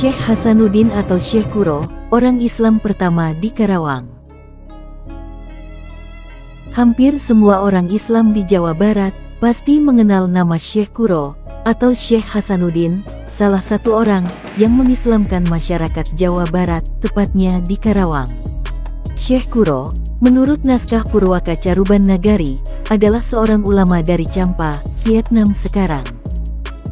Syekh Hasanuddin atau Syekh Kuro, orang Islam pertama di Karawang. Hampir semua orang Islam di Jawa Barat pasti mengenal nama Syekh Kuro atau Syekh Hasanuddin, salah satu orang yang mengislamkan masyarakat Jawa Barat, tepatnya di Karawang. Syekh Kuro, menurut naskah Purwaka Caruban Nagari, adalah seorang ulama dari Champa, Vietnam sekarang.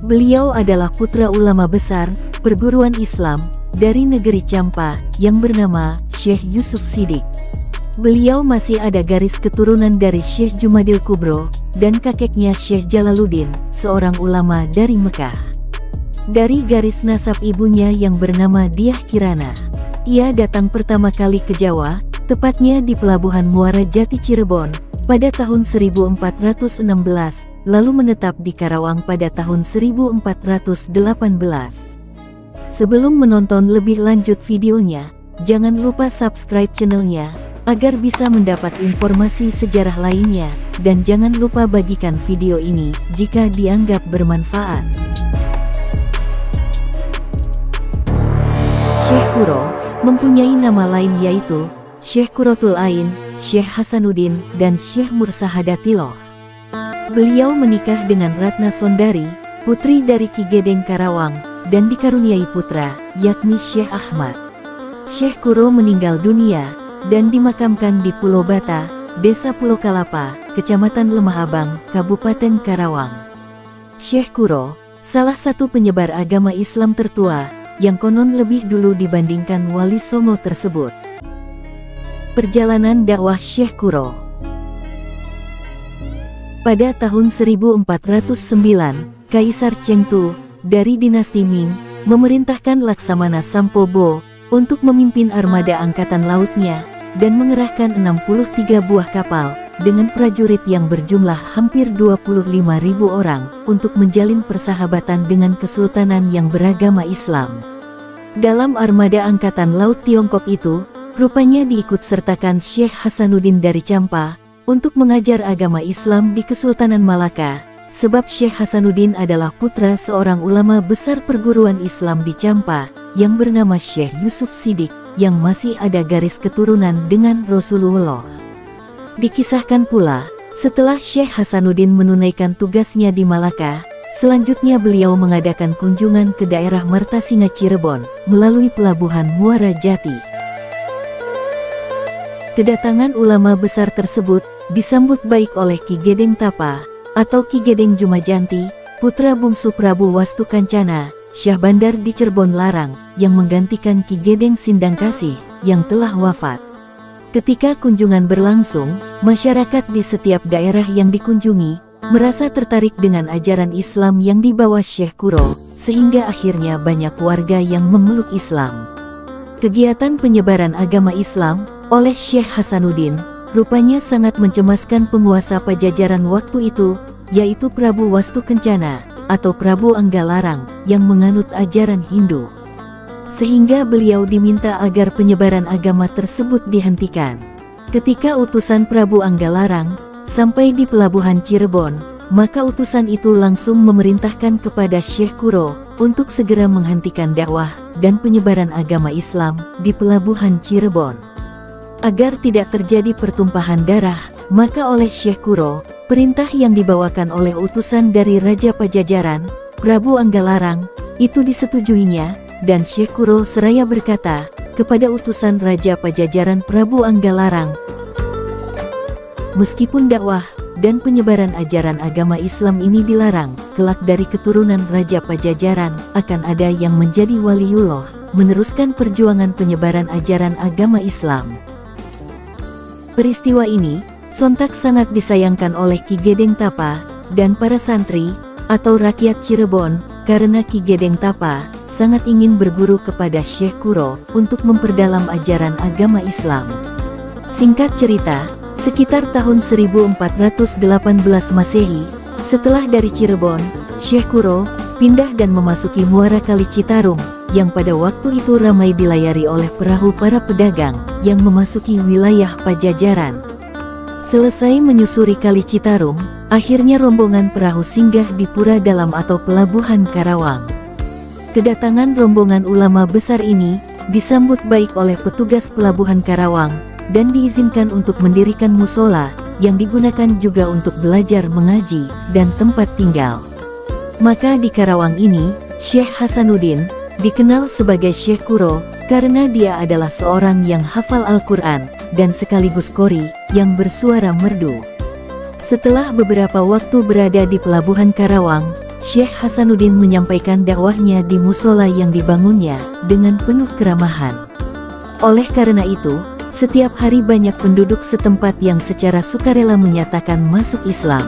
Beliau adalah putra ulama besar perguruan Islam dari negeri Champa yang bernama Syekh Yusuf Siddiq. Beliau masih ada garis keturunan dari Syekh Jumadil Kubro dan kakeknya Syekh Jalaluddin, seorang ulama dari Mekah. Dari garis nasab ibunya yang bernama Diah Kirana. Ia datang pertama kali ke Jawa, tepatnya di Pelabuhan Muara Jati Cirebon, pada tahun 1416, lalu menetap di Karawang pada tahun 1418. Sebelum menonton lebih lanjut videonya, jangan lupa subscribe channelnya, agar bisa mendapat informasi sejarah lainnya, dan jangan lupa bagikan video ini jika dianggap bermanfaat. Syekh Kuro mempunyai nama lain yaitu Syekh Kurotul Ain, Syekh Hasanuddin, dan Syekh Mursahadatillah. Beliau menikah dengan Ratna Sondari, putri dari Ki Gedeng Karawang, dan dikaruniai putra, yakni Syekh Ahmad. Syekh Kuro meninggal dunia dan dimakamkan di Pulau Bata, Desa Pulau Kalapa, Kecamatan Lemah Abang, Kabupaten Karawang. Syekh Kuro, salah satu penyebar agama Islam tertua, yang konon lebih dulu dibandingkan Wali Songo tersebut. Perjalanan dakwah Syekh Kuro. Pada tahun 1409, Kaisar Chengtu dari dinasti Ming memerintahkan Laksamana Sampobo untuk memimpin armada angkatan lautnya dan mengerahkan 63 buah kapal dengan prajurit yang berjumlah hampir 25.000 orang untuk menjalin persahabatan dengan kesultanan yang beragama Islam. Dalam armada angkatan laut Tiongkok itu, rupanya diikutsertakan Syekh Hasanuddin dari Champa untuk mengajar agama Islam di Kesultanan Malaka. Sebab Syekh Hasanuddin adalah putra seorang ulama besar perguruan Islam di Champa, yang bernama Syekh Yusuf Siddiq, yang masih ada garis keturunan dengan Rasulullah. Dikisahkan pula, setelah Syekh Hasanuddin menunaikan tugasnya di Malaka, selanjutnya beliau mengadakan kunjungan ke daerah Martasinga Cirebon, melalui Pelabuhan Muara Jati. Kedatangan ulama besar tersebut disambut baik oleh Ki Gedeng Tapa, atau Ki Gedeng Jumajanti, putra bungsu Prabu Wastu Kancana, Syah Bandar di Cirebon Larang, yang menggantikan Ki Gedeng Sindangkasih, yang telah wafat. Ketika kunjungan berlangsung, masyarakat di setiap daerah yang dikunjungi, merasa tertarik dengan ajaran Islam yang dibawa Syekh Kuro, sehingga akhirnya banyak warga yang memeluk Islam. Kegiatan penyebaran agama Islam oleh Syekh Hasanuddin rupanya sangat mencemaskan penguasa Pajajaran waktu itu, yaitu Prabu Wastu Kencana, atau Prabu Anggalarang, yang menganut ajaran Hindu. Sehingga beliau diminta agar penyebaran agama tersebut dihentikan. Ketika utusan Prabu Anggalarang sampai di Pelabuhan Cirebon, maka utusan itu langsung memerintahkan kepada Syekh Kuro untuk segera menghentikan dakwah dan penyebaran agama Islam di Pelabuhan Cirebon. Agar tidak terjadi pertumpahan darah, maka oleh Syekh Kuro, perintah yang dibawakan oleh utusan dari Raja Pajajaran, Prabu Anggalarang, itu disetujuinya, dan Syekh Kuro seraya berkata kepada utusan Raja Pajajaran Prabu Anggalarang, meskipun dakwah dan penyebaran ajaran agama Islam ini dilarang, kelak dari keturunan Raja Pajajaran akan ada yang menjadi waliullah, meneruskan perjuangan penyebaran ajaran agama Islam. Peristiwa ini sontak sangat disayangkan oleh Ki Gedeng Tapa dan para santri atau rakyat Cirebon, karena Ki Gedeng Tapa sangat ingin berguru kepada Syekh Kuro untuk memperdalam ajaran agama Islam. Singkat cerita, sekitar tahun 1418 Masehi, setelah dari Cirebon, Syekh Kuro pindah dan memasuki Muara Kali Citarum, yang pada waktu itu ramai dilayari oleh perahu para pedagang yang memasuki wilayah Pajajaran. Selesai menyusuri Kali Citarum, akhirnya rombongan perahu singgah di Pura Dalam atau Pelabuhan Karawang. Kedatangan rombongan ulama besar ini disambut baik oleh petugas pelabuhan Karawang dan diizinkan untuk mendirikan musola yang digunakan juga untuk belajar mengaji dan tempat tinggal. Maka di Karawang ini, Syekh Hasanuddin dikenal sebagai Syekh Kuro karena dia adalah seorang yang hafal Al-Quran dan sekaligus qori yang bersuara merdu. Setelah beberapa waktu berada di pelabuhan Karawang, Syekh Hasanuddin menyampaikan dakwahnya di musola yang dibangunnya dengan penuh keramahan. Oleh karena itu, setiap hari banyak penduduk setempat yang secara sukarela menyatakan masuk Islam.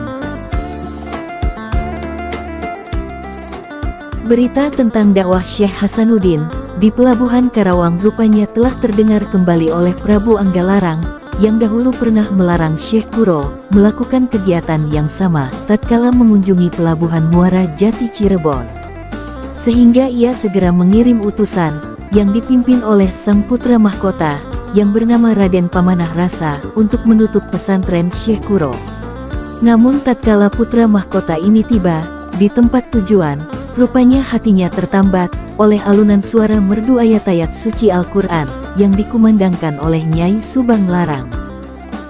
Berita tentang dakwah Syekh Hasanuddin di pelabuhan Karawang rupanya telah terdengar kembali oleh Prabu Anggalarang yang dahulu pernah melarang Syekh Kuro melakukan kegiatan yang sama tatkala mengunjungi pelabuhan Muara Jati Cirebon. Sehingga ia segera mengirim utusan yang dipimpin oleh sang putra mahkota yang bernama Raden Pamanah Rasa untuk menutup pesantren Syekh Kuro. Namun tatkala putra mahkota ini tiba di tempat tujuan, rupanya hatinya tertambat oleh alunan suara merdu ayat-ayat suci Al-Quran yang dikumandangkan oleh Nyai Subang Larang.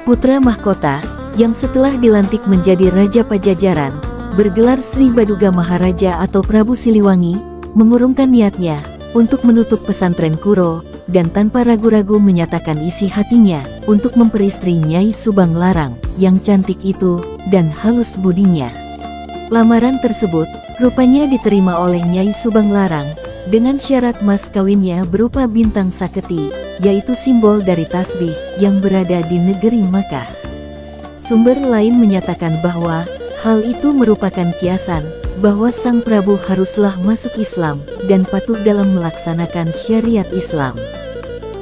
Putra mahkota yang setelah dilantik menjadi Raja Pajajaran, bergelar Sri Baduga Maharaja atau Prabu Siliwangi, mengurungkan niatnya untuk menutup pesantren Kuro dan tanpa ragu-ragu menyatakan isi hatinya untuk memperistri Nyai Subang Larang yang cantik itu dan halus budinya. Lamaran tersebut rupanya diterima oleh Nyai Subang Larang dengan syarat mas kawinnya berupa bintang saketi, yaitu simbol dari tasbih yang berada di negeri Makkah. Sumber lain menyatakan bahwa hal itu merupakan kiasan bahwa sang Prabu haruslah masuk Islam dan patuh dalam melaksanakan syariat Islam.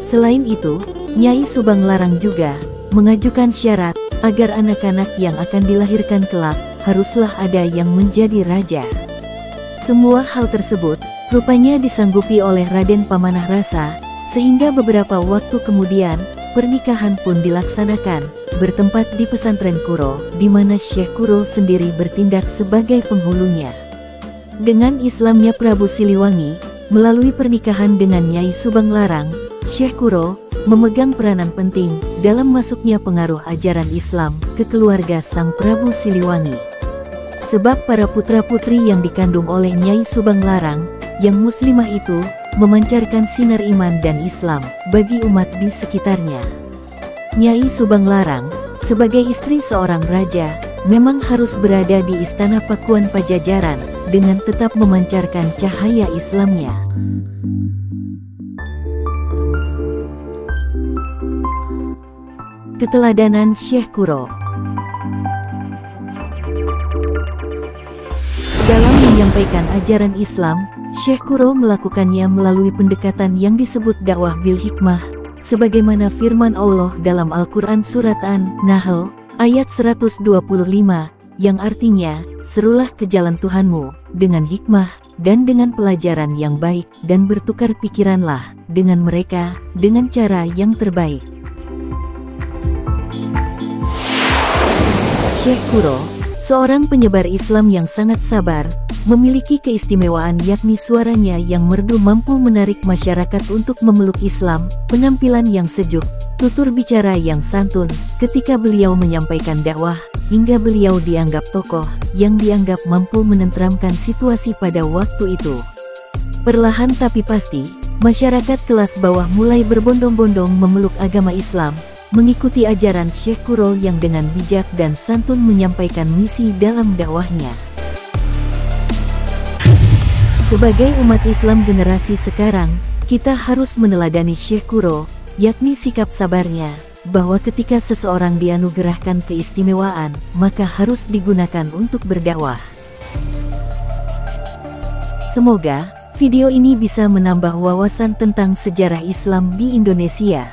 Selain itu, Nyai Subang Larang juga mengajukan syarat agar anak-anak yang akan dilahirkan kelak haruslah ada yang menjadi raja. Semua hal tersebut rupanya disanggupi oleh Raden Pamanah Rasa, sehingga beberapa waktu kemudian pernikahan pun dilaksanakan bertempat di pesantren Kuro, di mana Syekh Kuro sendiri bertindak sebagai penghulunya. Dengan Islamnya Prabu Siliwangi melalui pernikahan dengan Nyai Subang Larang, Syekh Kuro memegang peranan penting dalam masuknya pengaruh ajaran Islam ke keluarga sang Prabu Siliwangi. Sebab para putra-putri yang dikandung oleh Nyai Subang Larang yang muslimah itu memancarkan sinar iman dan Islam bagi umat di sekitarnya. Nyai Subang Larang sebagai istri seorang raja memang harus berada di istana Pakuan Pajajaran dengan tetap memancarkan cahaya Islamnya. Keteladanan Syekh Kuro. Dalam menyampaikan ajaran Islam, Syekh Kuro melakukannya melalui pendekatan yang disebut dakwah bil hikmah, sebagaimana firman Allah dalam Al-Quran Surat An-Nahl, ayat 125, yang artinya, serulah ke jalan Tuhanmu, dengan hikmah, dan dengan pelajaran yang baik, dan bertukar pikiranlah, dengan mereka, dengan cara yang terbaik. Syekh Kuro, seorang penyebar Islam yang sangat sabar, memiliki keistimewaan yakni suaranya yang merdu mampu menarik masyarakat untuk memeluk Islam, penampilan yang sejuk, tutur bicara yang santun, ketika beliau menyampaikan dakwah, hingga beliau dianggap tokoh, yang dianggap mampu menenteramkan situasi pada waktu itu. Perlahan tapi pasti, masyarakat kelas bawah mulai berbondong-bondong memeluk agama Islam, mengikuti ajaran Syekh Kuro yang dengan bijak dan santun menyampaikan misi dalam dakwahnya. Sebagai umat Islam generasi sekarang, kita harus meneladani Syekh Kuro, yakni sikap sabarnya, bahwa ketika seseorang dianugerahkan keistimewaan, maka harus digunakan untuk berdakwah. Semoga video ini bisa menambah wawasan tentang sejarah Islam di Indonesia.